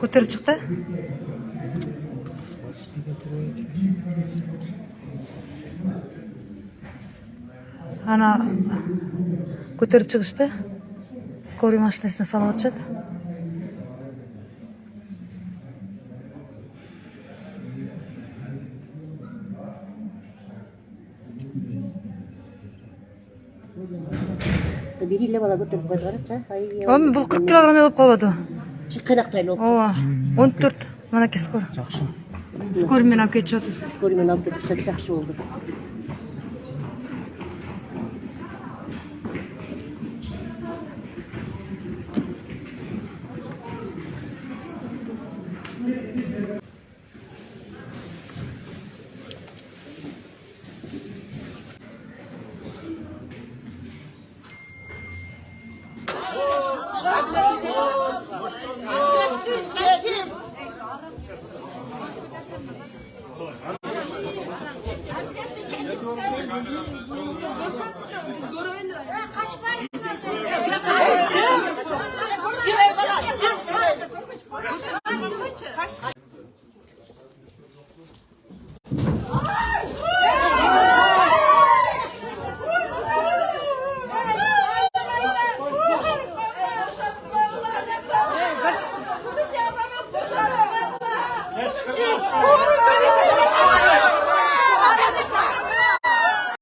Көтеріп шықты. Ана көтеріп шығышты. Скорый машинасына салып атышады. Biriyle bana götürüp koydular. Oğlum бұл 40 килограмм болып қалады. Çıkkınақтайын oldu. Ооба, 14. Мына ке скор. Жақсы. Скорыймен алып кетіп жатыр. Skorimen alıp götürsek жақсы oldu.